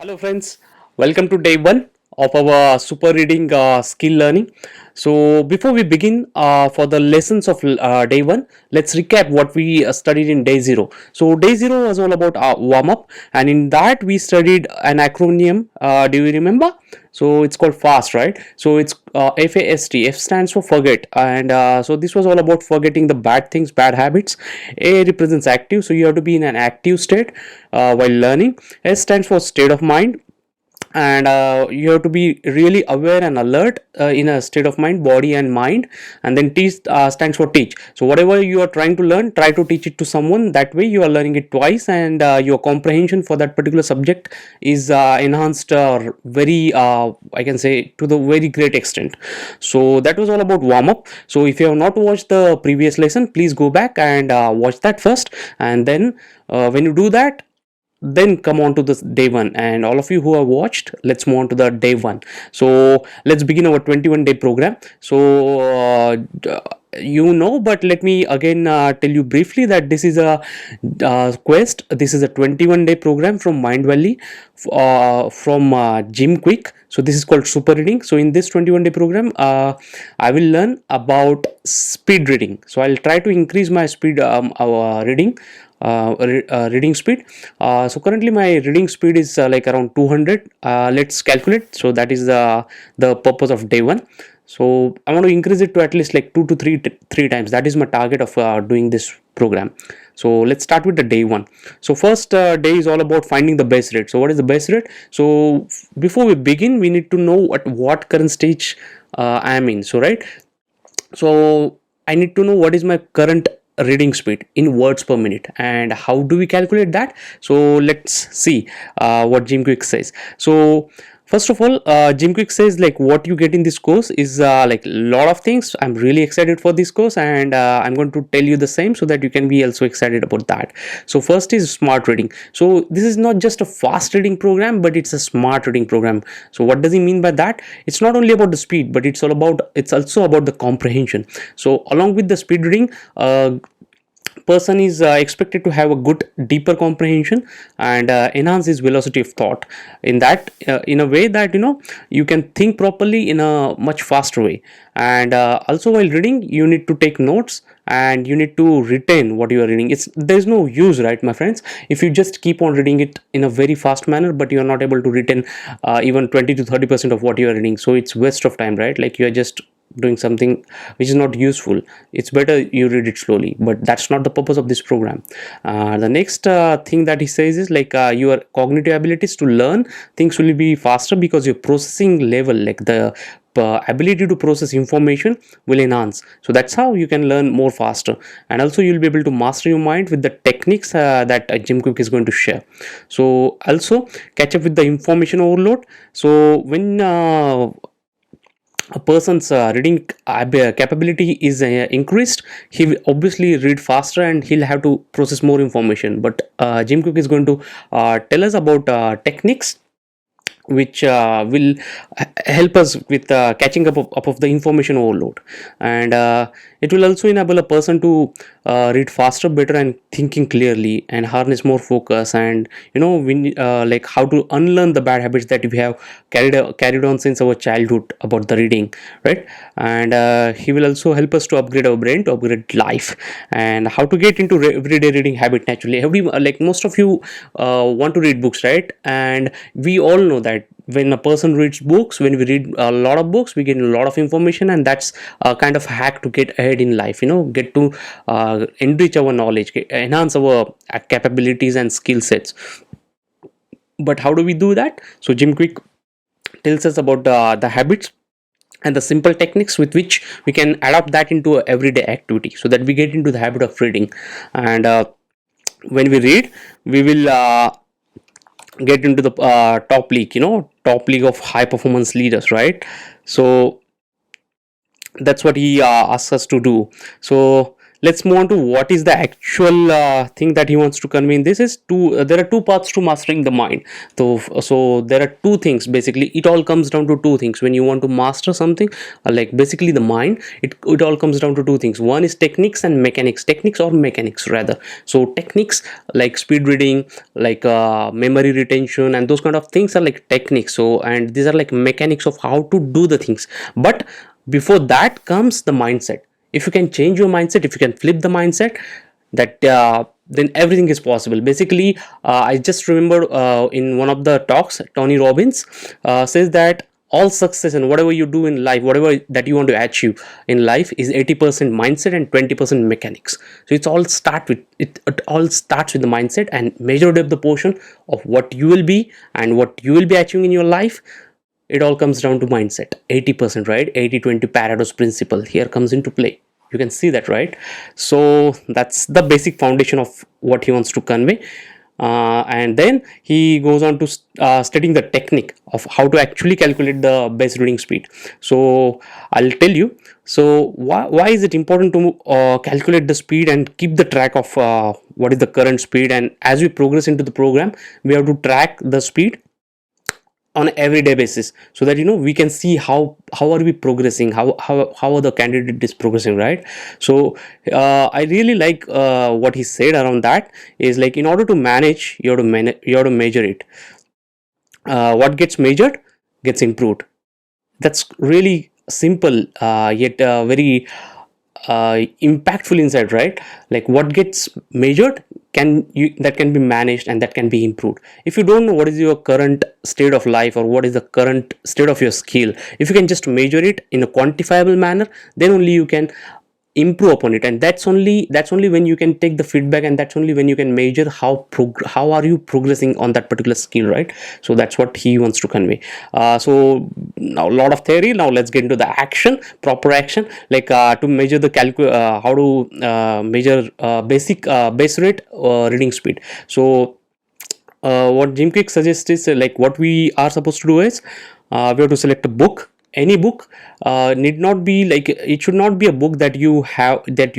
Hello, friends. Welcome to day one of our super reading skill learning. So, before we begin for the lessons of day one, let's recap what we studied in day zero. So, day zero was all about warm up, and in that, we studied an acronym. Do you remember? So, it's called FAST, right? So, it's FAST. F stands for forget, and so this was all about forgetting the bad things, bad habits. A represents active, so you have to be in an active state while learning. S stands for state of mind, and you have to be really aware and alert in a state of mind, body and mind. And then T stands for teach, so whatever you are trying to learn, try to teach it to someone. That way you are learning it twice, and your comprehension for that particular subject is enhanced very I can say to the very great extent. So that was all about warm up. So if you have not watched the previous lesson, please go back and watch that first, and then when you do that, then come on to this day one. And all of you who have watched, let's move on to the day one. So let's begin our 21-day program. So but let me again tell you briefly that this is a quest. This is a 21-day program from Mind Valley, from Jim Quick. So this is called super reading. So in this 21-day program, I will learn about speed reading. So I'll try to increase my speed reading speed. So currently my reading speed is like around 200. Let's calculate. So that is the purpose of day one. So I want to increase it to at least like 2 to 3 times. That is my target of doing this program. So let's start with the day one. So first day is all about finding the base rate. So what is the base rate? So before we begin, we need to know at what current stage I am in. So right. So I need to know what is my current reading speed in words per minute, and how do we calculate that? So let's see what Jim Quick says. So first of all, Jim Quick says like what you get in this course is like a lot of things. I'm really excited for this course, and I'm going to tell you the same so that you can be also excited about that. So first is smart reading. So this is not just a fast reading program, but it's a smart reading program. So what does he mean by that? It's not only about the speed, but it's also about the comprehension. So along with the speed reading, person is expected to have a good deeper comprehension and enhance his velocity of thought in a way that you can think properly in a much faster way. And also while reading, you need to take notes and you need to retain what you are reading. There's no use, right, my friends, if you just keep on reading it in a very fast manner but you are not able to retain even 20 to 30% of what you are reading. So it's waste of time, right? Like you are just doing something which is not useful. It's better you read it slowly, but that's not the purpose of this program. The next thing that he says is like your cognitive abilities to learn things will be faster because your processing level, like the ability to process information, will enhance. So that's how you can learn more faster, and also you'll be able to master your mind with the techniques that Jim Cook is going to share. So also catch up with the information overload. So when a person's reading capability is increased, he will obviously read faster and he'll have to process more information. But Jim Cook is going to tell us about techniques which will help us with catching up of the information overload. And it will also enable a person to read faster, better, and thinking clearly and harness more focus. And we like how to unlearn the bad habits that we have carried on since our childhood about the reading, right? And he will also help us to upgrade our brain, to upgrade life, and how to get into everyday reading habit naturally. Like most of you want to read books, right? And we all know that when a person reads books, when we read a lot of books, we get a lot of information, and that's a kind of hack to get ahead in life. Get to enrich our knowledge, enhance our capabilities and skill sets. But how do we do that? So Jim Quick tells us about the habits and the simple techniques with which we can adapt that into a everyday activity, so that we get into the habit of reading. And when we read, we will get into the top league of high performance leaders, right? So that's what he asks us to do. So let's move on to what is the actual thing that he wants to convey in this is two there are two paths to mastering the mind. So there are two things. Basically it all comes down to two things when you want to master something, like basically the mind. It all comes down to two things. One is techniques and mechanics, techniques or mechanics rather. So techniques like speed reading, like memory retention, and those kind of things are like techniques. So and these are like mechanics of how to do the things. But before that comes the mindset. If you can change your mindset, if you can flip the mindset, that then everything is possible. Basically I just remember in one of the talks, Tony Robbins says that all success and whatever you do in life, whatever that you want to achieve in life, is 80% mindset and 20% mechanics. So it all starts with the mindset, and majority of the portion of what you will be and what you will be achieving in your life, it all comes down to mindset. 80%, right? 80-20 Pareto principle here comes into play. You can see that, right? So that's the basic foundation of what he wants to convey. And then he goes on to studying the technique of how to actually calculate the base reading speed. So I'll tell you. So why is it important to calculate the speed and keep the track of what is the current speed? And as we progress into the program, we have to track the speed on everyday basis, so that we can see how are we progressing, how are the candidate is progressing, right? So I really like what he said around that is like, in order to manage, you have to measure it. What gets measured gets improved. That's really simple, yet very impactful insight, right? Like what gets measured that can be managed and that can be improved. If you don't know what is your current state of life or what is the current state of your skill, if you can just measure it in a quantifiable manner, then only you can improve upon it. And that's only when you can take the feedback, and that's only when you can measure how are you progressing on that particular skill, right? So that's what he wants to convey. So now a lot of theory, now let's get into the action, proper action, like to measure the how to measure basic base rate reading speed. So what Jim Quick suggests is like, what we are supposed to do is we have to select a book. Any book, need not be like, it should not be a book that you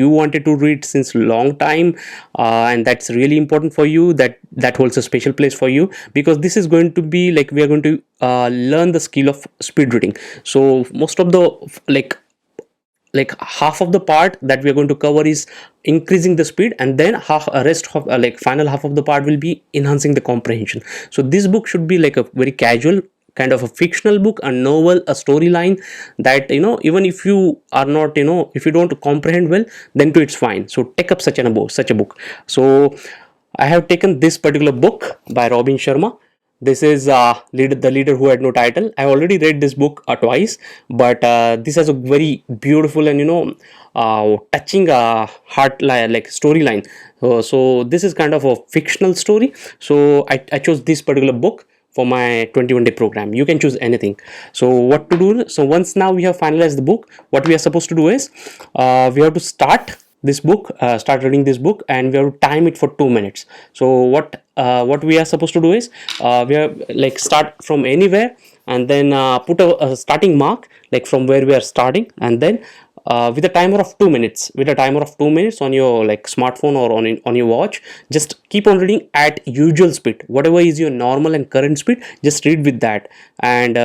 wanted to read since long time, and that's really important for you, that holds a special place for you, because this is going to be like, we are going to learn the skill of speed reading. So most of the like half of the part that we are going to cover is increasing the speed, and then rest of like final half of the part will be enhancing the comprehension. So this book should be like a very casual kind of a fictional book, a novel, a storyline that even if you are not if you don't comprehend well, then too it's fine. So take up such a book. So I have taken this particular book by Robin Sharma. This is the leader who had no title. I already read this book twice, but this has a very beautiful and touching heart like storyline. So this is kind of a fictional story. So I chose this particular book for my 21-day program. You can choose anything. So what to do? So once now we have finalized the book, what we are supposed to do is we have to start reading this book, and we have to time it for 2 minutes. So what we are supposed to do is we have like start from anywhere, and then put a starting mark like from where we are starting, and then with a timer of 2 minutes, on your like smartphone or on your watch, just keep on reading at usual speed. Whatever is your normal and current speed, just read with that. And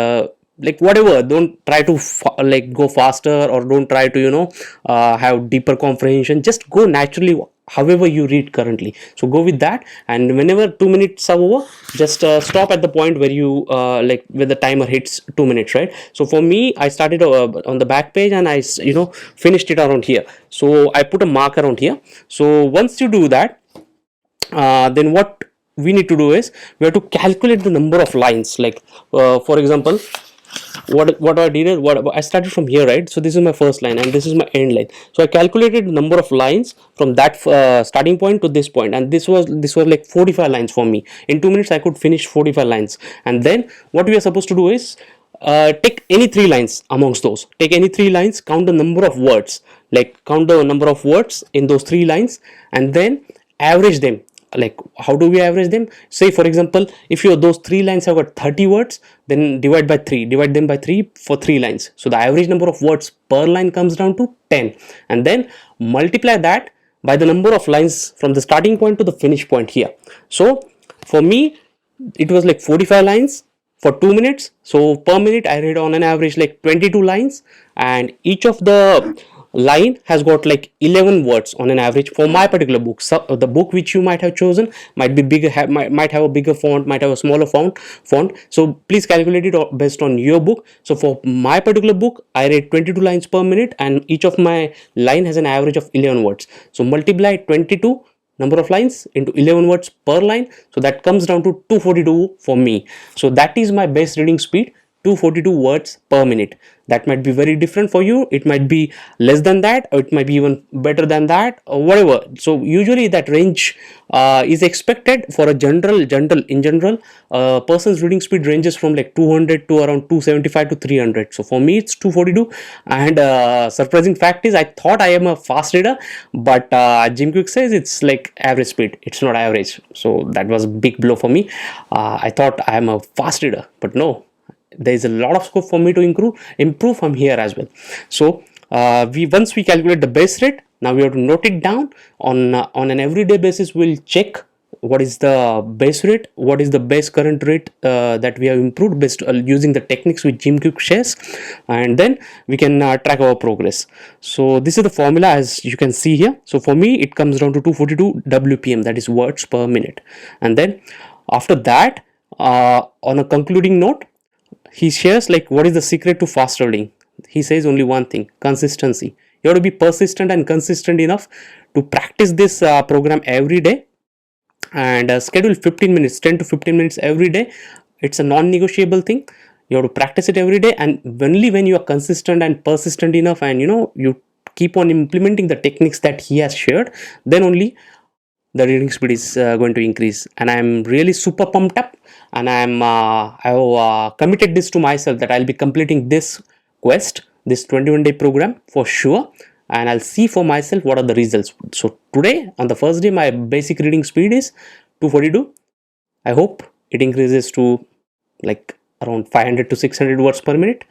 like whatever, don't try to like go faster, or don't try to have deeper comprehension. Just go naturally however you read currently. So go with that, and whenever 2 minutes are over, just stop at the point where you like where the timer hits 2 minutes, right? So for me, I started on the back page, and I finished it around here. So I put a mark around here. So once you do that, then what we need to do is we have to calculate the number of lines. Like for example, what I did is, I started from here, right? So this is my first line, and this is my end line. So I calculated the number of lines from that starting point to this point, and this was like 45 lines for me. In 2 minutes I could finish 45 lines. And then what we are supposed to do is take any 3 lines amongst those. Take any 3 lines, count the number of words, like count the number of words in those 3 lines, and then average them like how do we average them? Say for example, if those 3 lines have got 30 words, then divide them by 3 for 3 lines. So the average number of words per line comes down to 10, and then multiply that by the number of lines from the starting point to the finish point here. So for me, it was like 45 lines for 2 minutes. So per minute I read on an average like 22 lines, and each of the line has got like 11 words on an average for my particular book. So the book which you might have chosen might be bigger, might have a bigger font, might have a smaller font. So please calculate it based on your book. So for my particular book, I read 22 lines per minute, and each of my line has an average of 11 words. So multiply 22 number of lines into 11 words per line, so that comes down to 242 for me. So that is my best reading speed, 242 words per minute. That might be very different for you. It might be less than that, or it might be even better than that, or whatever. So usually that range is expected for a general person's reading speed ranges from like 200 to around 275 to 300. So for me it's 242. And surprising fact is, I thought I am a fast reader, but Jim Kwik says it's like average speed. It's not average. So that was a big blow for me. I thought I am a fast reader, but no, there is a lot of scope for me to improve from here as well. So once we calculate the base rate, now we have to note it down on an everyday basis. We'll check what is the base rate, what is the base current rate that we have improved based using the techniques which Jim Kwik shares, and then we can track our progress. So this is the formula as you can see here. So for me it comes down to 242 WPM, that is words per minute. And then after that, on a concluding note, he shares like what is the secret to fast reading. He says only one thing: consistency. You have to be persistent and consistent enough to practice this program every day, and schedule 15 minutes, 10 to 15 minutes every day. It's a non-negotiable thing. You have to practice it every day, and only when you are consistent and persistent enough, and you keep on implementing the techniques that he has shared, then only the reading speed is going to increase. And I'm really super pumped up, and I have committed this to myself that I'll be completing this quest, this 21-day program for sure, and I'll see for myself what are the results. So today, on the first day, my basic reading speed is 242. I hope it increases to like around 500 to 600 words per minute.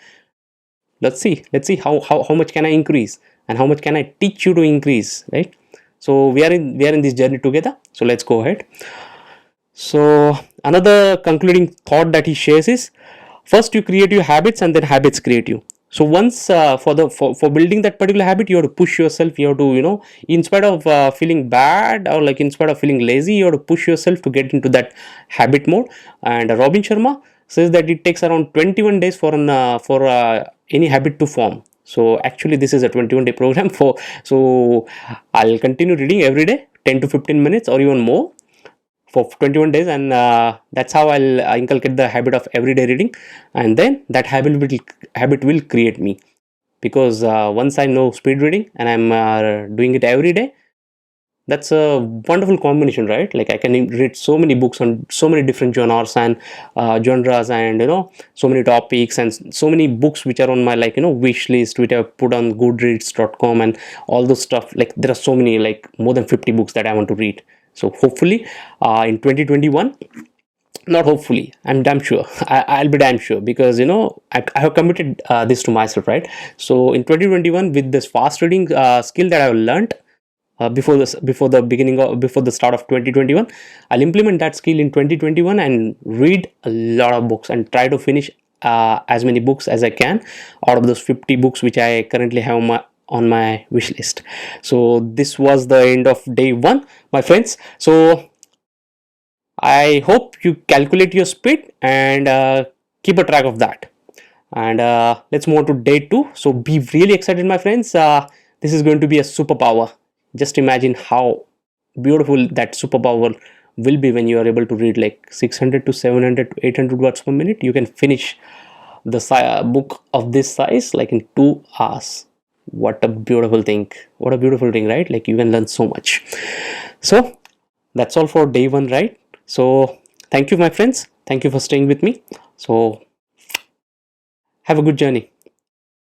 Let's see how much can I increase, and how much can I teach you to increase, right? So we are in this journey together. So let's go ahead. So another concluding thought that he shares is, first you create your habits, and then habits create you. So once for building that particular habit, you have to push yourself. You have to, in spite of feeling bad, or like in spite of feeling lazy, you have to push yourself to get into that habit mode. And Robin Sharma says that it takes around 21 days for any habit to form. So actually this is a 21-day program so I'll continue reading every day 10 to 15 minutes or even more for 21 days, and that's how I'll inculcate the habit of everyday reading, and then that habit will create me. Because once I know speed reading and I'm doing it every day, that's a wonderful combination, right? Like I can read so many books on so many different genres and so many topics, and so many books which are on my wish list, which I've put on goodreads.com and all those stuff. Like there are so many, like more than 50 books that I want to read. So hopefully in 2021, not hopefully, I'm damn sure, I'll be damn sure, because I have committed this to myself, right? So in 2021, with this fast reading skill that I've learned before the start of 2021, I'll implement that skill in 2021 and read a lot of books and try to finish as many books as I can out of those 50 books which I currently have on my wish list. So this was the end of day 1, my friends. So I hope you calculate your speed and keep a track of that. And let's move on to day 2. So be really excited, my friends. This is going to be a superpower. Just imagine how beautiful that superpower will be when you are able to read like 600 to 700 to 800 words per minute. You can finish the book of this size like in 2 hours. What a beautiful thing. What a beautiful thing, right? Like you can learn so much. So that's all for day 1, right? So thank you, my friends. Thank you for staying with me. So have a good journey.